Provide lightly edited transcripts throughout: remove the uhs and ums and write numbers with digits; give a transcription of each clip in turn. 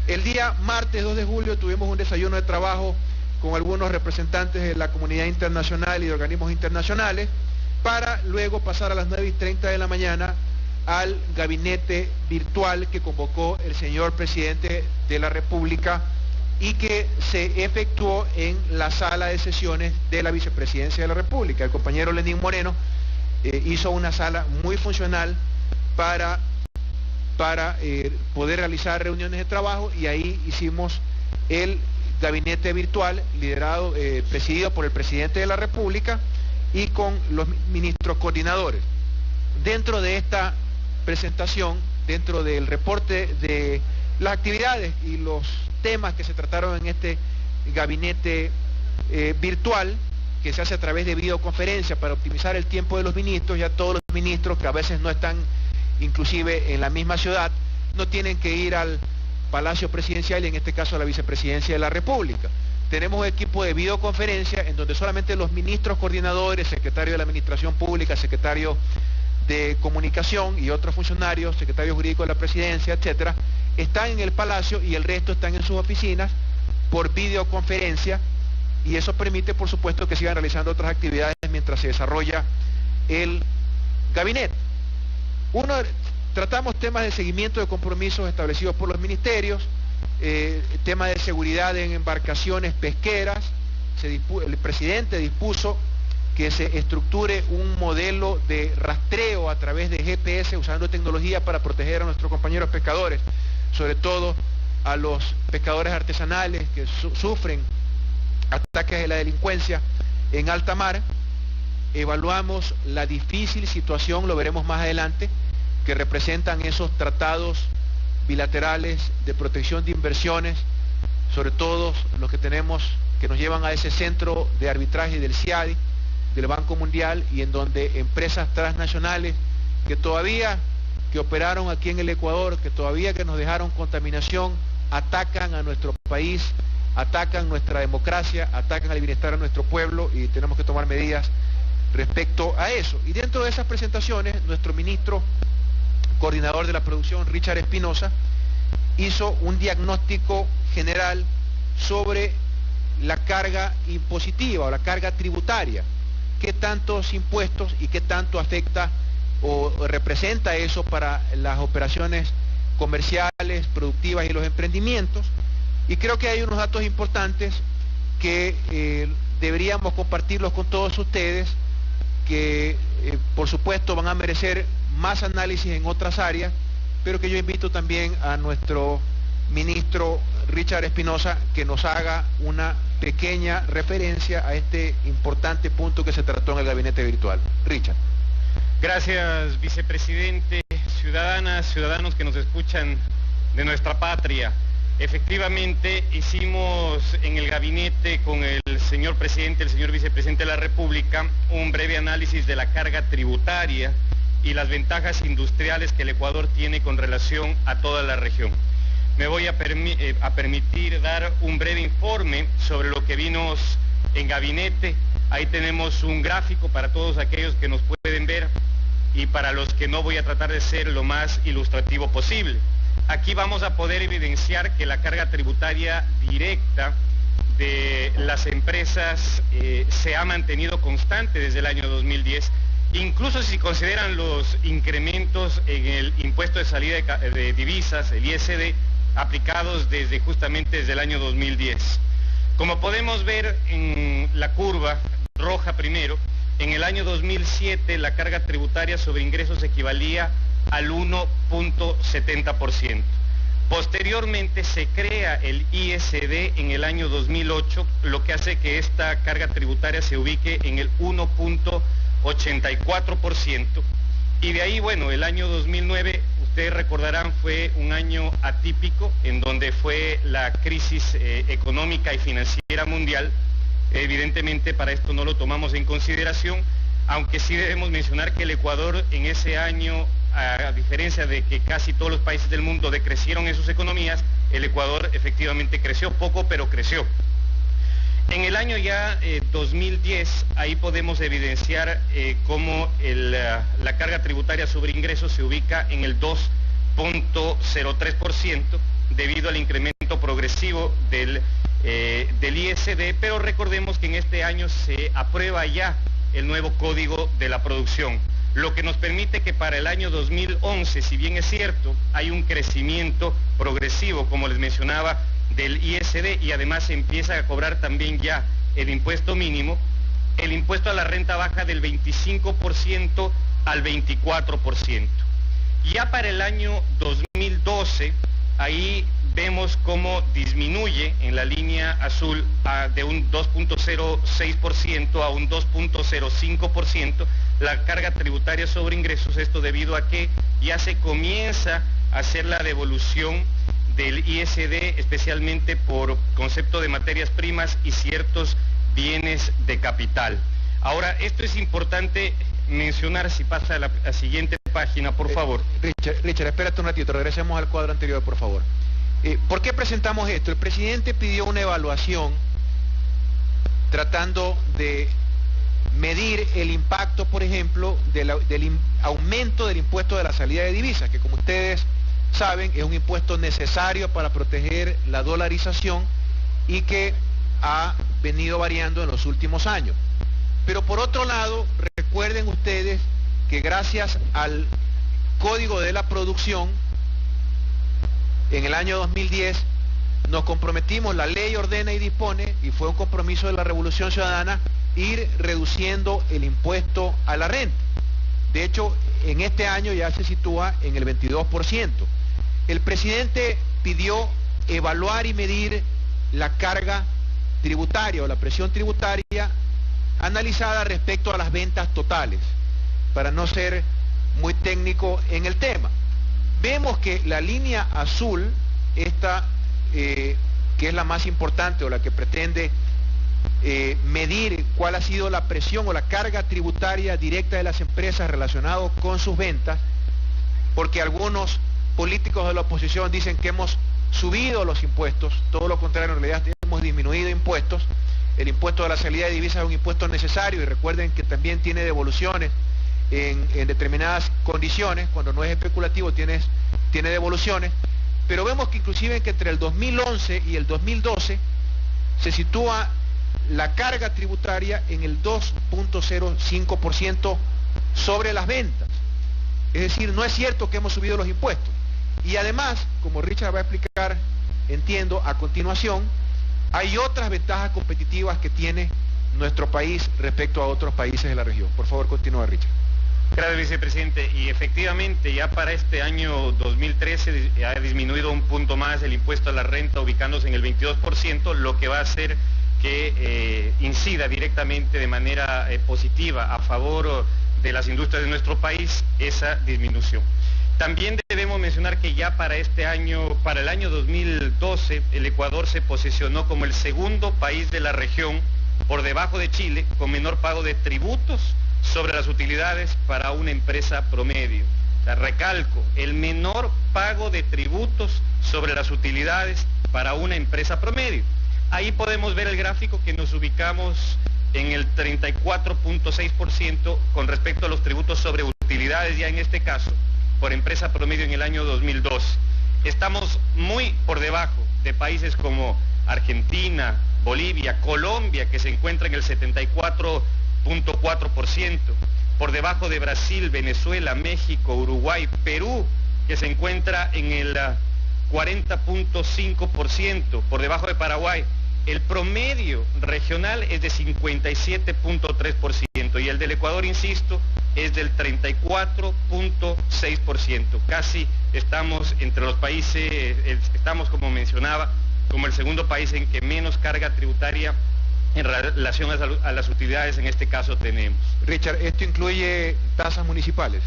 El día martes 2 de julio tuvimos un desayuno de trabajo con algunos representantes de la comunidad internacional y de organismos internacionales, para luego pasar a las 9:30 de la mañana al gabinete virtual que convocó el señor presidente de la República y que se efectuó en la sala de sesiones de la vicepresidencia de la República. El compañero Lenín Moreno hizo una sala muy funcional para poder realizar reuniones de trabajo, y ahí hicimos el gabinete virtual liderado, presidido por el presidente de la República y con los ministros coordinadores. Dentro de esta presentación, dentro del reporte de las actividades y los temas que se trataron en este gabinete virtual, que se hace a través de videoconferencia para optimizar el tiempo de los ministros, ya todos los ministros que a veces no están inclusive en la misma ciudad, no tienen que ir al Palacio Presidencial y en este caso a la Vicepresidencia de la República. Tenemos un equipo de videoconferencia en donde solamente los ministros coordinadores, secretario de la Administración Pública, secretario de Comunicación y otros funcionarios, secretario jurídico de la Presidencia, etcétera, están en el Palacio y el resto están en sus oficinas por videoconferencia, y eso permite, por supuesto, que sigan realizando otras actividades mientras se desarrolla el gabinete. Tratamos temas de seguimiento de compromisos establecidos por los ministerios, tema de seguridad en embarcaciones pesqueras. El presidente dispuso que se estructure un modelo de rastreo a través de GPS usando tecnología para proteger a nuestros compañeros pescadores, sobre todo a los pescadores artesanales que sufren ataques de la delincuencia en alta mar. Evaluamos la difícil situación, lo veremos más adelante, que representan esos tratados bilaterales de protección de inversiones, sobre todo los que tenemos, que nos llevan a ese centro de arbitraje del CIADI, del Banco Mundial, y en donde empresas transnacionales que operaron aquí en el Ecuador, que nos dejaron contaminación, atacan a nuestro país, atacan nuestra democracia, atacan al bienestar de nuestro pueblo, y tenemos que tomar medidas respecto a eso. Y dentro de esas presentaciones, nuestro ministro coordinador de la producción, Richard Espinosa, hizo un diagnóstico general sobre la carga impositiva o la carga tributaria, qué tantos impuestos y qué tanto afecta o representa eso para las operaciones comerciales, productivas y los emprendimientos. Y creo que hay unos datos importantes que deberíamos compartirlos con todos ustedes, que por supuesto van a merecer más análisis en otras áreas, pero que yo invito también a nuestro ministro Richard Espinosa que nos haga una pequeña referencia a este importante punto que se trató en el gabinete virtual. Richard. Gracias, vicepresidente. Ciudadanas, ciudadanos que nos escuchan de nuestra patria. Efectivamente, hicimos en el gabinete con el señor presidente, el señor vicepresidente de la República, un breve análisis de la carga tributaria y las ventajas industriales que el Ecuador tiene con relación a toda la región. Me voy a permitir dar un breve informe sobre lo que vimos en gabinete. Ahí tenemos un gráfico para todos aquellos que nos pueden ver, y para los que no, voy a tratar de ser lo más ilustrativo posible. Aquí vamos a poder evidenciar que la carga tributaria directa de las empresas se ha mantenido constante desde el año 2010, incluso si consideran los incrementos en el impuesto de salida de divisas, el ISD, aplicados justamente desde el año 2010. Como podemos ver en la curva roja primero, en el año 2007 la carga tributaria sobre ingresos equivalía al 1.70%. Posteriormente se crea el ISD en el año 2008, lo que hace que esta carga tributaria se ubique en el 1.84%. Y de ahí, bueno, el año 2009, ustedes recordarán, fue un año atípico en donde fue la crisis económica y financiera mundial. Evidentemente para esto no lo tomamos en consideración, aunque sí debemos mencionar que el Ecuador en ese año, a diferencia de que casi todos los países del mundo decrecieron en sus economías, el Ecuador efectivamente creció poco, pero creció. En el año ya 2010, ahí podemos evidenciar cómo la carga tributaria sobre ingresos se ubica en el 2.03% debido al incremento progresivo del ISD, pero recordemos que en este año se aprueba ya el nuevo Código de la Producción, lo que nos permite que para el año 2011, si bien es cierto, hay un crecimiento progresivo, como les mencionaba, del ISD, y además se empieza a cobrar también ya el impuesto mínimo, el impuesto a la renta baja del 25% al 24%. Ya para el año 2012, ahí vemos cómo disminuye en la línea azul de un 2.06% a un 2.05% la carga tributaria sobre ingresos, esto debido a que ya se comienza a hacer la devolución del ISD, especialmente por concepto de materias primas y ciertos bienes de capital. Ahora, esto es importante mencionar, si pasa a la siguiente página, por favor. Richard, espérate un ratito, regresemos al cuadro anterior, por favor. ¿Por qué presentamos esto? El presidente pidió una evaluación tratando de medir el impacto, por ejemplo, del aumento del impuesto de la salida de divisas, que como ustedes saben es un impuesto necesario para proteger la dolarización y que ha venido variando en los últimos años. Pero por otro lado, recuerden ustedes que gracias al Código de la Producción, en el año 2010 nos comprometimos, la ley ordena y dispone, y fue un compromiso de la Revolución Ciudadana, ir reduciendo el impuesto a la renta. De hecho, en este año ya se sitúa en el 22%. El presidente pidió evaluar y medir la carga tributaria o la presión tributaria analizada respecto a las ventas totales, para no ser muy técnico en el tema. Vemos que la línea azul, esta que es la más importante o la que pretende medir cuál ha sido la presión o la carga tributaria directa de las empresas relacionado con sus ventas, porque algunos políticos de la oposición dicen que hemos subido los impuestos, todo lo contrario, en realidad hemos disminuido impuestos. El impuesto de la salida de divisas es un impuesto necesario, y recuerden que también tiene devoluciones en determinadas condiciones. Cuando no es especulativo tiene devoluciones, pero vemos que inclusive que entre el 2011 y el 2012 se sitúa la carga tributaria en el 2.05% sobre las ventas. Es decir, no es cierto que hemos subido los impuestos. Y además, como Richard va a explicar, entiendo, a continuación, hay otras ventajas competitivas que tiene nuestro país respecto a otros países de la región. Por favor, continúa, Richard. Gracias, vicepresidente. Y efectivamente, ya para este año 2013 ha disminuido un punto más el impuesto a la renta, ubicándose en el 22%, lo que va a hacer que incida directamente de manera positiva a favor de las industrias de nuestro país esa disminución. También debemos mencionar que ya para este año, para el año 2012, el Ecuador se posicionó como el segundo país de la región, por debajo de Chile, con menor pago de tributos sobre las utilidades para una empresa promedio. O sea, recalco, el menor pago de tributos sobre las utilidades para una empresa promedio. Ahí podemos ver el gráfico que nos ubicamos en el 34.6% con respecto a los tributos sobre utilidades, ya en este caso, por empresa promedio en el año 2012. Estamos muy por debajo de países como Argentina, Bolivia, Colombia, que se encuentra en el 74.4%, por debajo de Brasil, Venezuela, México, Uruguay, Perú, que se encuentra en el 40.5%, por debajo de Paraguay. El promedio regional es de 57.3% y el del Ecuador, insisto, es del 34.6%. Casi estamos entre los países, estamos, como mencionaba, como el segundo país en que menos carga tributaria en relación a las utilidades en este caso tenemos. Richard, ¿esto incluye tasas municipales?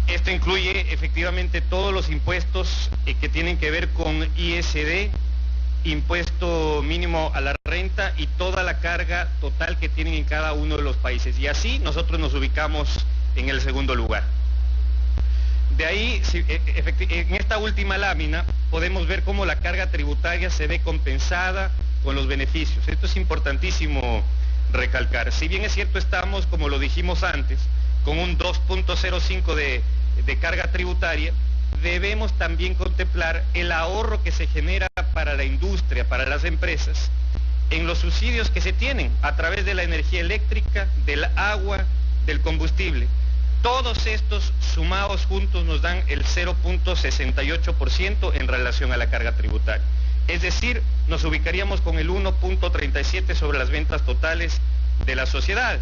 Esto incluye efectivamente todos los impuestos que tienen que ver con ISD, impuesto mínimo a la renta y toda la carga total que tienen en cada uno de los países. Y así nosotros nos ubicamos en el segundo lugar. De ahí, en esta última lámina, podemos ver cómo la carga tributaria se ve compensada con los beneficios. Esto es importantísimo recalcar. Si bien es cierto, estamos, como lo dijimos antes, con un 2.05 de carga tributaria, debemos también contemplar el ahorro que se genera para la industria, para las empresas, en los subsidios que se tienen a través de la energía eléctrica, del agua, del combustible. Todos estos sumados juntos nos dan el 0.68% en relación a la carga tributaria. Es decir, nos ubicaríamos con el 1.37 sobre las ventas totales de la sociedad,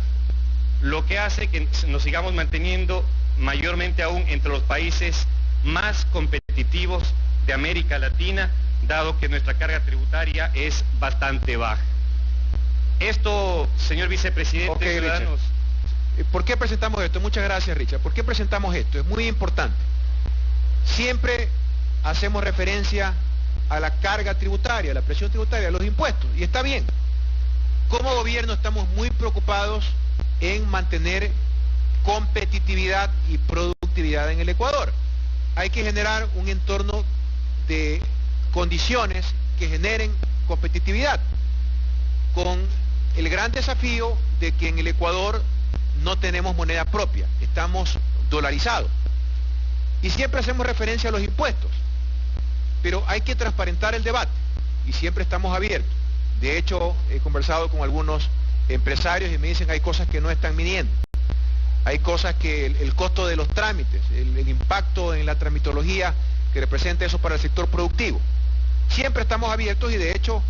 lo que hace que nos sigamos manteniendo mayormente aún entre los países más competitivos de América Latina, dado que nuestra carga tributaria es bastante baja. Esto, señor vicepresidente, Okay, ciudadanos... ¿Por qué presentamos esto? Muchas gracias, Richard. ¿Por qué presentamos esto? Es muy importante. Siempre hacemos referencia a la carga tributaria, a la presión tributaria, a los impuestos, y está bien. Como gobierno estamos muy preocupados en mantener competitividad y productividad en el Ecuador. Hay que generar un entorno de condiciones que generen competitividad, con el gran desafío de que en el Ecuador no tenemos moneda propia, estamos dolarizados. Y siempre hacemos referencia a los impuestos, pero hay que transparentar el debate y siempre estamos abiertos. De hecho, he conversado con algunos empresarios y me dicen que hay cosas que no están midiendo. Hay cosas que el costo de los trámites, el impacto en la tramitología que representa eso para el sector productivo. Siempre estamos abiertos y de hecho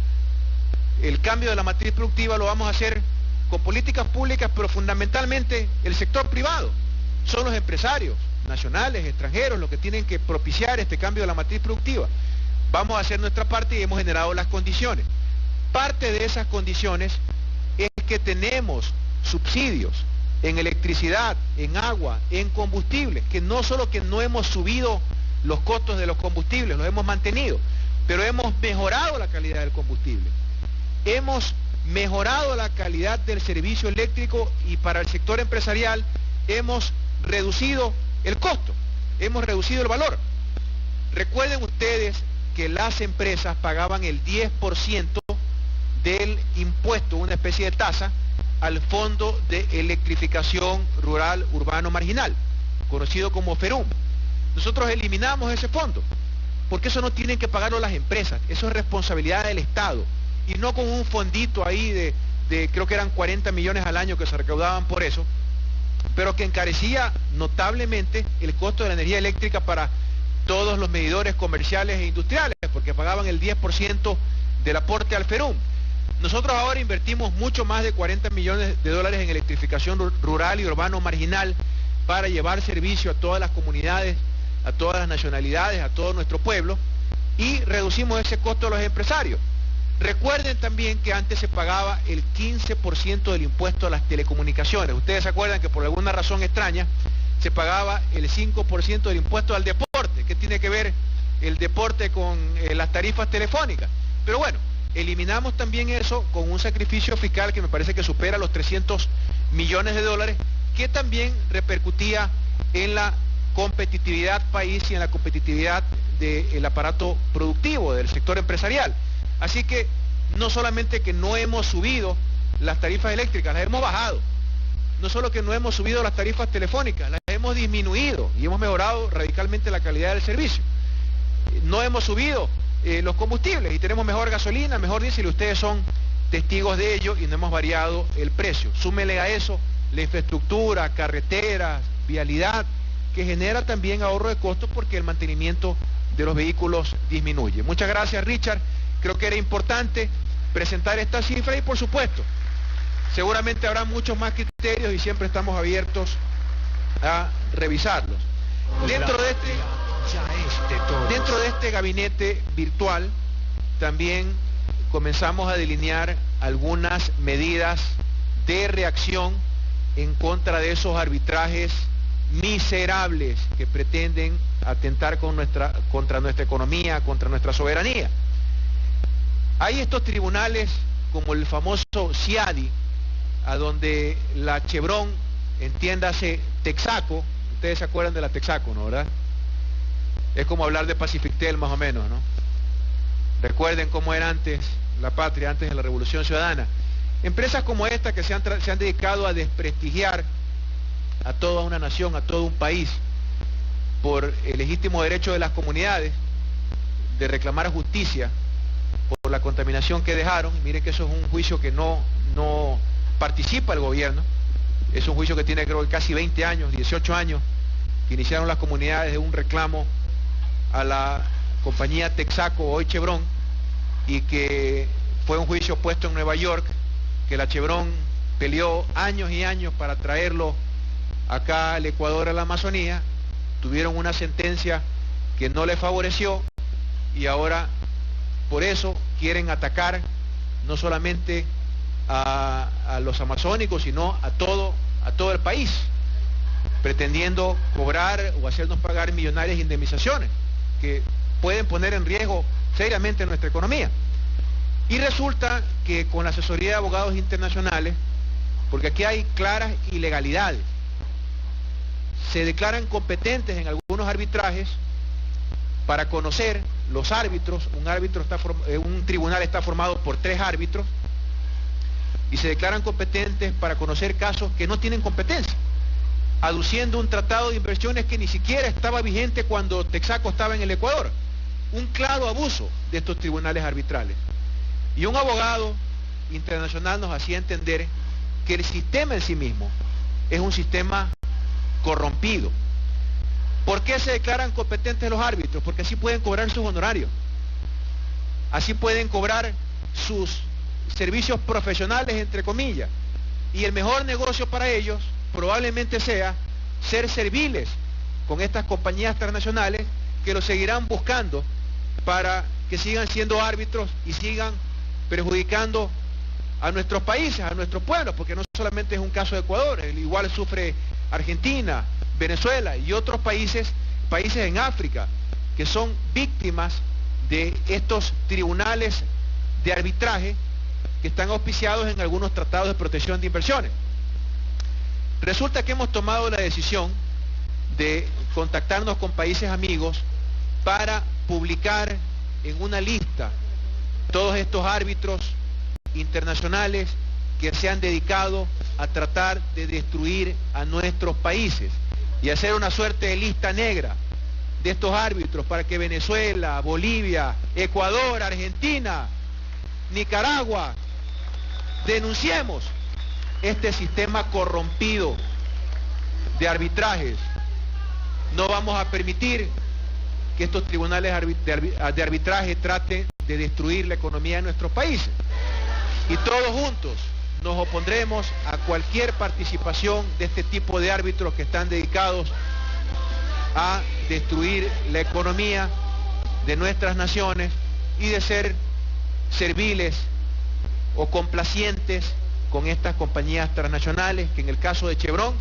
el cambio de la matriz productiva lo vamos a hacer con políticas públicas, pero fundamentalmente el sector privado. Son los empresarios nacionales, extranjeros, los que tienen que propiciar este cambio de la matriz productiva. Vamos a hacer nuestra parte y hemos generado las condiciones. Parte de esas condiciones es que tenemos subsidios en electricidad, en agua, en combustibles, que no solo que no hemos subido los costos de los combustibles, los hemos mantenido, pero hemos mejorado la calidad del combustible. Hemos mejorado la calidad del servicio eléctrico y para el sector empresarial hemos reducido el costo, hemos reducido el valor. Recuerden ustedes que las empresas pagaban el 10% del impuesto, una especie de tasa, al Fondo de Electrificación Rural Urbano Marginal, conocido como FERUM. Nosotros eliminamos ese fondo, porque eso no tienen que pagarlo las empresas, eso es responsabilidad del Estado, y no con un fondito ahí de creo que eran 40 millones al año que se recaudaban por eso, pero que encarecía notablemente el costo de la energía eléctrica para todos los medidores comerciales e industriales, porque pagaban el 10% del aporte al FERUM. Nosotros ahora invertimos mucho más de 40 millones de dólares en electrificación rural y urbano marginal para llevar servicio a todas las comunidades, a todas las nacionalidades, a todo nuestro pueblo, y reducimos ese costo a los empresarios. Recuerden también que antes se pagaba el 15% del impuesto a las telecomunicaciones. Ustedes se acuerdan que por alguna razón extraña se pagaba el 5% del impuesto al deporte. ¿Qué tiene que ver el deporte con las tarifas telefónicas? Pero bueno, eliminamos también eso con un sacrificio fiscal que me parece que supera los 300 millones de dólares, que también repercutía en la competitividad país y en la competitividad del aparato productivo, del sector empresarial. Así que no solamente que no hemos subido las tarifas eléctricas, las hemos bajado. No solo que no hemos subido las tarifas telefónicas, las hemos disminuido y hemos mejorado radicalmente la calidad del servicio. No hemos subido los combustibles y tenemos mejor gasolina, mejor diésel, y ustedes son testigos de ello y no hemos variado el precio. Súmele a eso la infraestructura, carreteras, vialidad, que genera también ahorro de costos porque el mantenimiento de los vehículos disminuye. Muchas gracias, Richard. Creo que era importante presentar esta cifra y por supuesto, seguramente habrá muchos más criterios y siempre estamos abiertos a revisarlos. Dentro de este gabinete virtual también comenzamos a delinear algunas medidas de reacción en contra de esos arbitrajes miserables que pretenden atentar contra nuestra economía, contra nuestra soberanía. Hay estos tribunales como el famoso CIADI, a donde la Chevron, entiéndase Texaco, ustedes se acuerdan de la Texaco, ¿no, verdad? Es como hablar de Pacifictel más o menos, ¿no? Recuerden cómo era antes la patria, antes de la Revolución Ciudadana. Empresas como esta que se han dedicado a desprestigiar a toda una nación, a todo un país, por el legítimo derecho de las comunidades de reclamar justicia por la contaminación que dejaron. Miren que eso es un juicio que no participa el gobierno, es un juicio que tiene creo que casi 20 años, 18 años, que iniciaron las comunidades de un reclamo a la compañía Texaco, hoy Chevron, y que fue un juicio puesto en Nueva York, que la Chevron peleó años y años para traerlo acá al Ecuador, a la Amazonía. Tuvieron una sentencia que no les favoreció y ahora por eso quieren atacar no solamente a los amazónicos, sino a todo el país, pretendiendo cobrar o hacernos pagar millonarias indemnizaciones que pueden poner en riesgo seriamente nuestra economía. Y resulta que con la asesoría de abogados internacionales, porque aquí hay claras ilegalidades, se declaran competentes en algunos arbitrajes para conocer los árbitros. Un tribunal está formado por 3 árbitros y se declaran competentes para conocer casos que no tienen competencia, aduciendo un tratado de inversiones que ni siquiera estaba vigente cuando Texaco estaba en el Ecuador. Un claro abuso de estos tribunales arbitrales. Y un abogado internacional nos hacía entender que el sistema en sí mismo es un sistema corrompido. ¿Por qué se declaran competentes los árbitros? Porque así pueden cobrar sus honorarios, así pueden cobrar sus servicios profesionales, entre comillas, y el mejor negocio para ellos probablemente sea ser serviles con estas compañías transnacionales que los seguirán buscando para que sigan siendo árbitros y sigan perjudicando a nuestros países, a nuestros pueblos, porque no solamente es un caso de Ecuador, igual sufre Argentina, Venezuela y otros países en África, que son víctimas de estos tribunales de arbitraje que están auspiciados en algunos tratados de protección de inversiones. Resulta que hemos tomado la decisión de contactarnos con países amigos para publicar en una lista todos estos árbitros internacionales que se han dedicado a tratar de destruir a nuestros países y hacer una suerte de lista negra de estos árbitros para que Venezuela, Bolivia, Ecuador, Argentina, Nicaragua, denunciemos este sistema corrompido de arbitrajes. No vamos a permitir que estos tribunales de arbitraje traten de destruir la economía de nuestros países. Y todos juntos nos opondremos a cualquier participación de este tipo de árbitros que están dedicados a destruir la economía de nuestras naciones y de ser serviles o complacientes con estas compañías transnacionales que en el caso de Chevron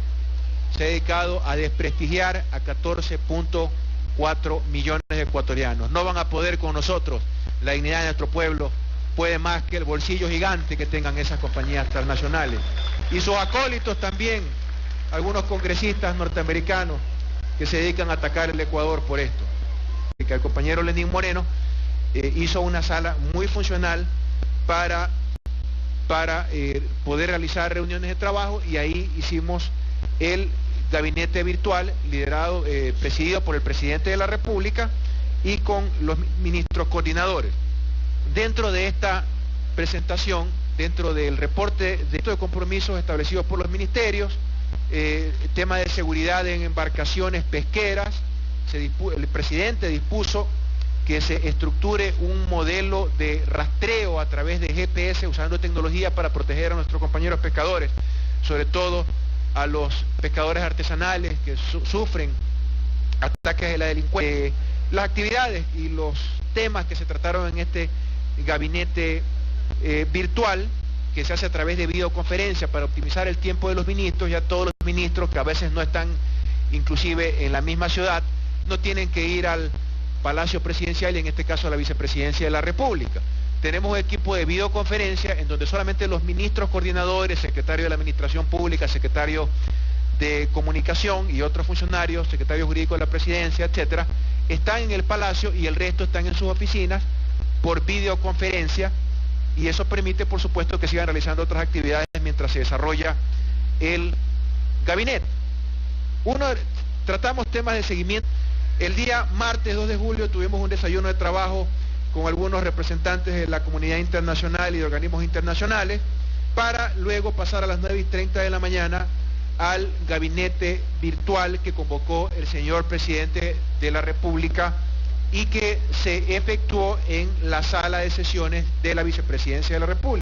se ha dedicado a desprestigiar a 14.4 millones de ecuatorianos. No van a poder con nosotros. La dignidad de nuestro pueblo puede más que el bolsillo gigante que tengan esas compañías transnacionales. Y sus acólitos también, algunos congresistas norteamericanos que se dedican a atacar el Ecuador por esto. Que el compañero Lenín Moreno hizo una sala muy funcional para poder realizar reuniones de trabajo, y ahí hicimos el gabinete virtual presidido por el presidente de la República y con los ministros coordinadores. Dentro de esta presentación, dentro del reporte de compromisos establecidos por los ministerios, tema de seguridad en embarcaciones pesqueras, el presidente dispuso que se estructure un modelo de rastreo a través de GPS usando tecnología para proteger a nuestros compañeros pescadores, sobre todo a los pescadores artesanales que sufren ataques de la delincuencia. Las actividades y los temas que se trataron en este gabinete virtual, que se hace a través de videoconferencia para optimizar el tiempo de los ministros. Ya todos los ministros, que a veces no están inclusive en la misma ciudad, no tienen que ir al Palacio Presidencial y en este caso a la Vicepresidencia de la República. Tenemos un equipo de videoconferencia en donde solamente los ministros coordinadores, secretario de la Administración Pública, secretario de Comunicación y otros funcionarios, secretario jurídico de la Presidencia, etcétera, están en el Palacio y el resto están en sus oficinas por videoconferencia, y eso permite, por supuesto, que sigan realizando otras actividades mientras se desarrolla el gabinete. Tratamos temas de seguimiento El día martes 2 de julio tuvimos un desayuno de trabajo con algunos representantes de la comunidad internacional y de organismos internacionales, para luego pasar a las 9:30 de la mañana al gabinete virtual que convocó el señor presidente de la República y que se efectuó en la sala de sesiones de la Vicepresidencia de la República.